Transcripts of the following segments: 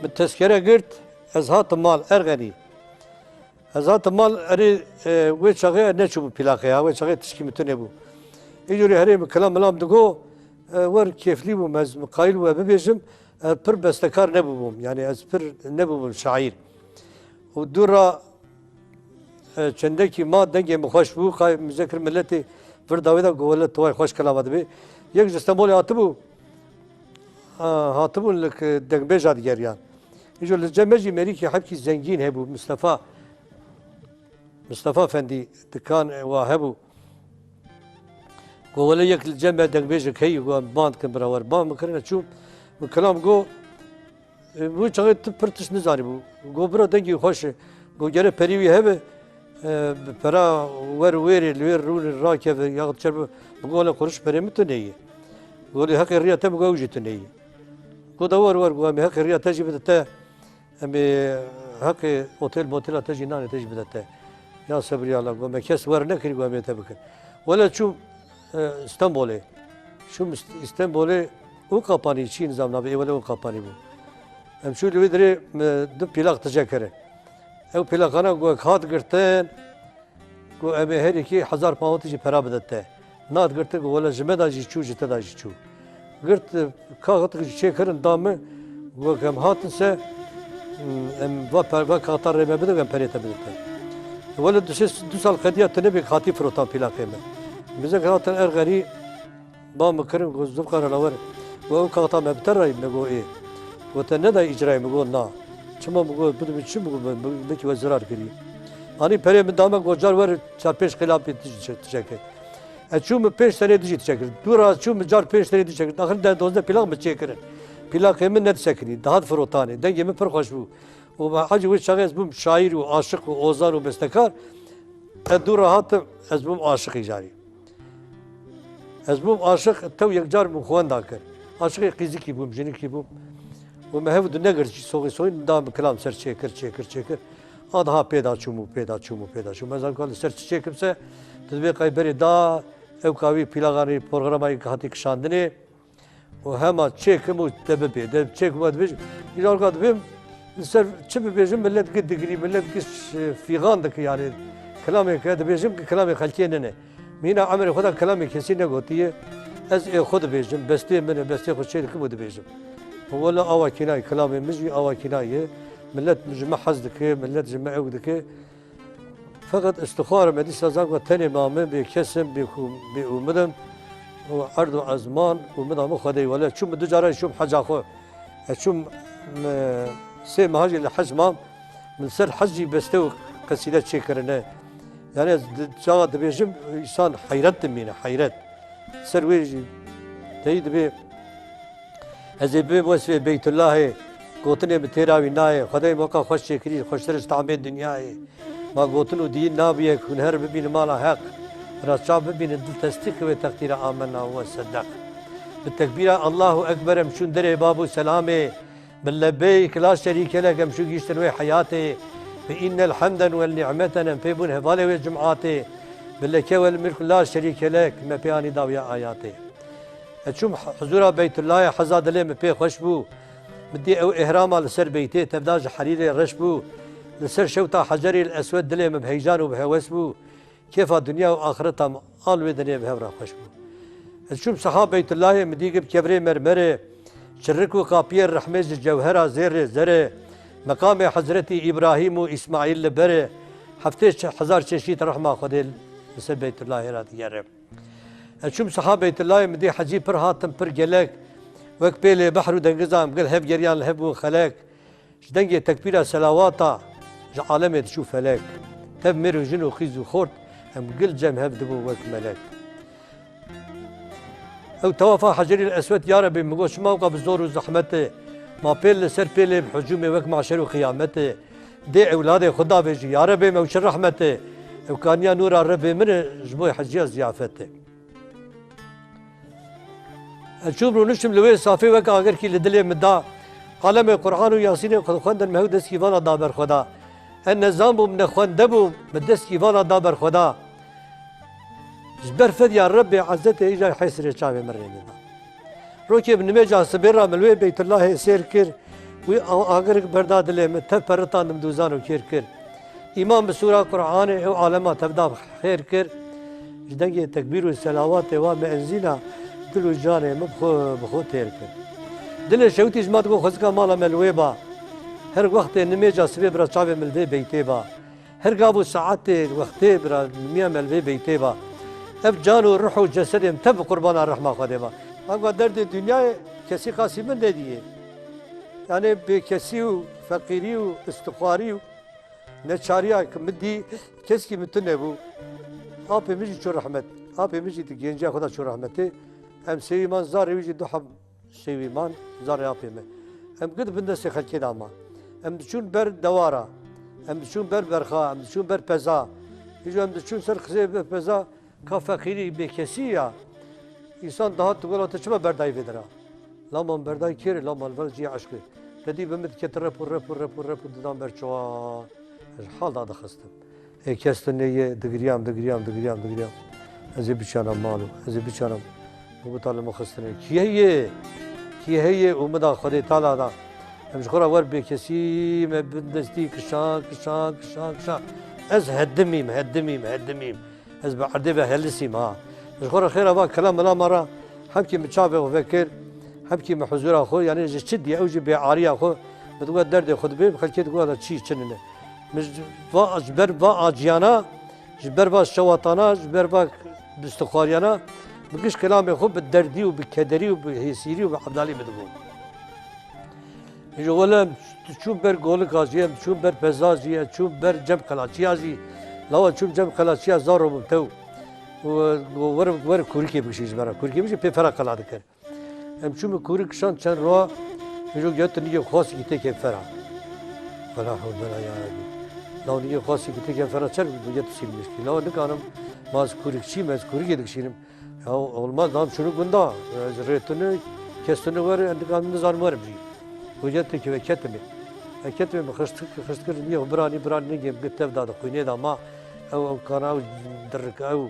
من تذكره قلت ازهات مال ارغني ازهات مال اري وين شغال نشوف بلاقيها وين شغال تشكي متنبو يجري هري كلام ملام دقو ور كيف لي مز مقايل وببيجم بر بستكار نبوم يعني از بر نبوم شعير ودورا چندکی ما دنگی مخوش بو خواهی مذکر ملتی پر داویدا گوله توای خوش کلامات بی یک جستمول هاتبو لك دنگ بیجاد گریان يجوا الجماجي مريكي حبكي زنجين هبو مصطفى فندي دكان وهبو قول لك الجمع دنگ بيجك هي باند كمبرا ور بان مكرنا تشوف الكلام جو بو شغل تبرتش نزاري بو برا دنگي خوش جو جرى بريوي هبه برا ور ويري الوير رول الراكب ياخذ شرب بقول قرش بريمتو نيه قول لي هكا الريا تبقى وجهتو نيه قول دور ور قوامي هكا الريا تجي بدتا امي هكا اوتيل موتيل تجي ناني تجي بدتا يا صبر يا الله قوامي كاس ور نكري قوامي تبكر ولا تشوف اسطنبول'e şu İstanbul'e o kapanı Çin zamanı evvel o kapanı bu. Hem şu lideri de plak tecekere. Ev plakana go khat girten go eme her iki 1000 pound ji para bedette. Nat girte go wala jmeda ji çu jita da ji çu. Girt kağıt ji çekerin damı go kem hatse em va per va katar reme bede gem perete bedette. Wala du sal qadiyat nebi khati frotan plakeme. Bize kağıtın ergari با مكرم قوز دبقر الأول وهو كاتا مبترى يبنقو إيه وتندا إجراء مقول نا شما مقول بدو بتشو مقول بكي وزرار كري أنا بري من دامك وجار ور شابيش خلاف تشكل أشوف بيش سنة تجي تشكل دورا أشوف مجار بيش سنة تشكل آخر ده دوزنا بلاغ متشكرن بلاغ من نتشكري دهات فروتاني دنجي من فرق خوشبو وحاجة وش شغال بوم شاعر وعاشق وأوزار وبستكار الدورا هات أزبوم عاشق جاري از بوم عاشق تو یک جار مخوان داکر عاشق قیزی کی بوم جنی کی بوم و مهو دو نگر سوی دام کلام سر چکر آدها پیدا چومو مزال کال سر چکم سه تدبی قایبری دا او کاوی پیلاغانی پروگرامای کهاتی کشاندنی و هما چکم و دب چکم و دبیج ایران کاد بیم سر چه ببیجم ملت قد دگری ملت کش فیغان دک yani کلامی که دبیجم که کلامی خالتیه نه مينا عمري خدا كلامي كسينا قوتيه از خد بيجم بستي خد شيء كم ود بيجم ولا اوا كناي كلامي مجي اوا كناي ملت مجمع حزدك ملت جمع عقدك فقط استخاره مدي سازان وتاني مامن بكسم بأمدم وعرض ازمان ومدام خدي ولا شو مدجاره شو حاجه خو شو سي مهاجي الحج مام من سر حجي بستو قصيده شكرنا يعني جاء دبيجم إنسان حيرت منه حيرت سرويجي تيجي دبي هذا وصف بيت الله قوتني بتيرا ويناي خداي موقع خوش شكري خوش ترس تعميد دنيا ما قوتنو دين نابيه كنهر ببين مالا حق رشاب ببين دل تصديق وتقدير آمنا وصدق بالتكبير الله أكبر مشون دري بابو سلامي من لبيك لا شريك لك مشو يشتنوي حياتي فإن الحمد والنعمة ننفبون هفالي والجمعاتي باللك والملك لا شريك لك ما بياني داوية آياتي أتشوم حضور بيت الله حزاد لي مبي خوشبو بدي أو إهراما لسر بيتي تبداج حريري رشبو لسر شوتا حجري الأسود دلي مبهيجان وبهوسبو كيف الدنيا وآخرتها آل ودنيا بهورا خوشبو أتشوم صحاب بيت الله مديق بكبري مرمري شركو قابير رحمز الجوهرة زير زري مقام حضرتي إبراهيم وإسماعيل لبره هفتش 1000 چشيت رحمة خديل بسبب بيت الله راتي يرب أشوف صحابة بيت الله مدي حجي پر هاتم پر جلك وك بيلي بحر ودنجزام قال هب جريان هب وخلاك دنجي تكبيرة سلاواتا عالمي تشوف هلاك تب ميرو جنو خيز وخورت هم قل جم هب دبو وك ملاك أو توافى حجري الأسود يا ربي مقوش موقع بالزور وزحمته ما بيل سر بيل بحجومه وك معشر وقيامته دي أولادي خدا بيجي يا ربي موشر رحمته وكانيا نور الرب من جبوي حجية زيافته الشوب ونشم لوي صافي وك اگر كي لدلي مدا عالم القرآن وياسين خواندن مهو دست كيوانا دابر خدا النظام من خواندبو بدست كيوانا دابر خدا جبر فد يا ربي عزته اجا حيسر شعبي مرينا روكي بن ميجا سبيرا ملوي بيت الله سير كر وی اگر بردا دلی من تف پرتاندم دوزانو کیر کر امام بسورة قرآن او عالمات تبدا خیر کر جدنگی تکبیر و سلاوات و مأنزینا دل و جانه بخو تیر کر دل شوتی جماعت کو خزکا مالا ملوی با هر وقت نمیجا سبی برا چاوی ملوی بیتی با هر قابو ساعت وقتی برا نمیا ملوی بیتی با اف جان و روح و جسدیم تب قربان الرحمه خواده با اما درد دنیا کسی خاصی من دیدیه yani bekesi و fakiri و استخواری و neçariya kımdi keski bütün ne bu apemiz çok rahmet apemiz de gence Xuda çok rahmeti hem seviman zarıvici duham seviman zarı apemi hem gid binde se halki dama hem düşün ber davara hem düşün ber berha hem düşün ber peza hem düşün ser kıze ber peza ka fakiri bekesi ya insan daha tuğla çıma berdayı vedir ha laman berdayı kere laman verci aşkı dedi bimit ketre pur dudam berçoğa حال داده خستم کستنیه دگریام از بیچارم مالو از بیچارم مبتال مخستنه کیه اومد خدا تعالی دا همش خورا ور به کسی مبندستی کشان از هدمیم از بعد به هلسیم ها مش خورا خیر ابا کلام لا مره هم کی مچابه و فکر هم کی محزور اخو یعنی جدی اوج به عاری اخو بدو درد خود به خلکی تقول چی چننه مش با جبر با آجیانا جبر با شواتانا جبر با بستخواریانا بقیش کلام خوب بالدردی و بکدری و بهسیری و بعبدالی بدبون يجي ولا تشوف بر قولك ازيه تشوف بر بزازيه تشوف بر جنب خلاصيازي لو تشوف جنب خلاصيا زارو متو ور كوريكي بشيش برا كوريكي بشي بفرق قلا ذكر هم شو كوريك شان كان رو يجو جت نيجي خاص يتك فرع ولا حول ولا يا ربي لو نيجي خاص يتك فرع شر بجت سيل مشكله لو نكانم ماز كوريك شي ماز كوريكي دكشينم ya olmaz lan şunu bunda zırhını kestini var endikam nizar var bir وجدت كيف كتمي كتمي خشت مية براني نيجي بتف دادا خويني دا ما او كان او درك او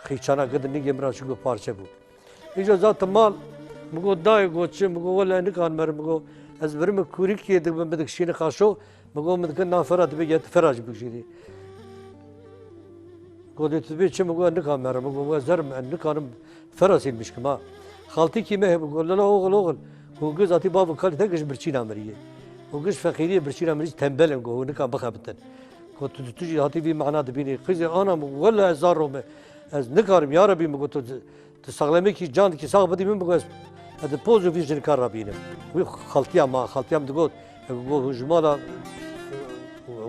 خيشانا قد نيجي مرا شو بارشة بو إجا ذات مال مقول داي قوتش مقول ولا نكان مر مقول از برم كوريك يدك بدك شيء نخاشو مقول مدكن نافرات بيجت فراج بيجري قلت تبي شو مقول نكان مر مقول زرم نكان فراسي مش كما خالتي كيما بقول لا اوغل هو جز أتي بابو كان تجش برشينا مريه هو جز فقيرية برشينا مريه تنبلن هو نكان بخابتن كنت تجي هاتي في معنا دبيني خزي أنا ولا زارهم از نكارم يا ربي مقول تستغلمي كي جان كي صاحب بدي من بقول هذا بوزو في جن كار ربينا وي خالتيام تقول جمالا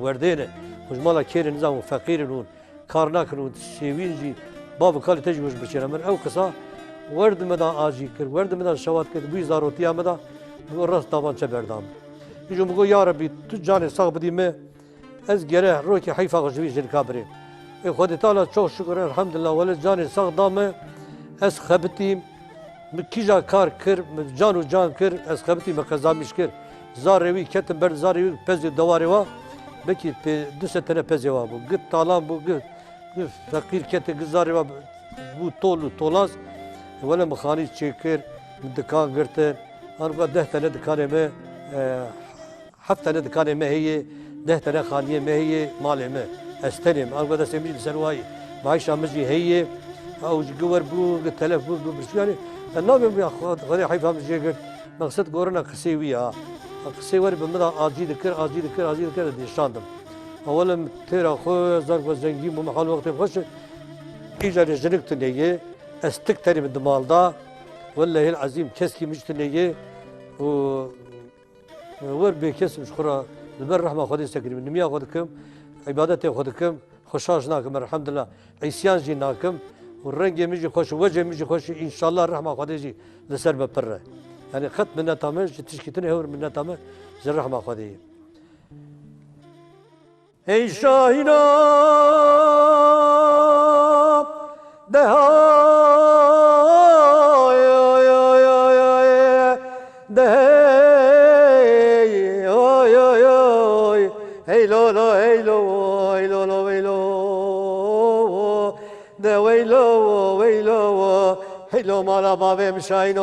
وردينا وجمالا كير نظام فقير نون كارناك نون سيوينجي بابو كان تجي برشينا مر أو كسا ورد مدا آجی کرد ورد مدا شوات کرد بی زاروتیا مدا بگو راست دامان چه بردام یجو بگو یا ربی تو جان ساق بدی می از گره روی که حیفا خوشوی جن کابری خود تعالی çok şükür elhamdülillah ولی جان ساق دامه از خبتیم مکیجا کار کر جان کر از خبتیم مکزامیش کر زاروی کتم بر زاروی پزی دواری وا بکی په دو سنه پزی وا بو گت تالام بو گت فقیر کت گزاری وا بو تولاز ولا مخاني تشيكر من دكان قرتن انا قد ده تنا دكان ما حتى انا دكان ما هي ده تنا خانيه ما هي مال ما استلم انا قد اسمي سنواي معيشه مجي هي او جور بو تلف بو يعني النوم بياخذ غادي حيفهم جيكر مقصد قورنا قسيويه قسيور بمدا اجي ذكر دي شاندم اولا ترى خو زرق وزنجي محل وقت خوش ايجار جنك تنيه استكتري من دمالدا والله العظيم كسكي مجتنية ور بكس مش خرا البر رحمة خدي سكري من نميا خدكم عبادتي خدكم خشاش ناكم الحمد لله عيسيان جي ناكم والرنج ميجي خوش وجه ميجي خوش ان شاء الله الرحمة خدي جي لسر ببره يعني خط من تامش تشكيتني هور من تامش زر رحمة خدي اي شاهينا ده هلو مالا بابم شاين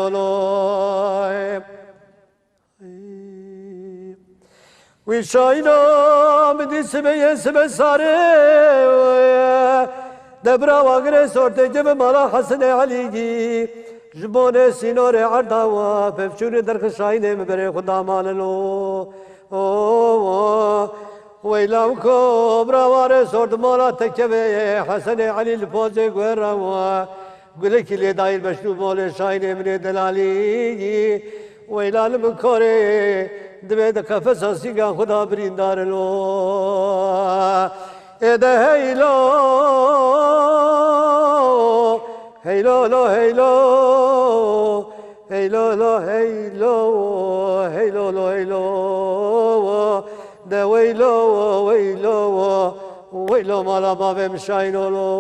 وشاينا بدي سبي سبي ساري دبرا وغري صورت جب مالا حسن علي جبون سينور عرداوا بفشور درخ شاينه مبري خدا ماللو ويلام كبرا واري صورت مالا تكبي حسن علي الفوزي غيروا قلك لي داير مشلو مول شاينه من دلالي ويلال مكوري دبي دكافس سيغا خدا بريندار لو اده هيلو هيلو لو هيلو هيلو لو هيلو هيلو لو هيلو ده ويلو ويلو ويلو مالا باب مشاينو لو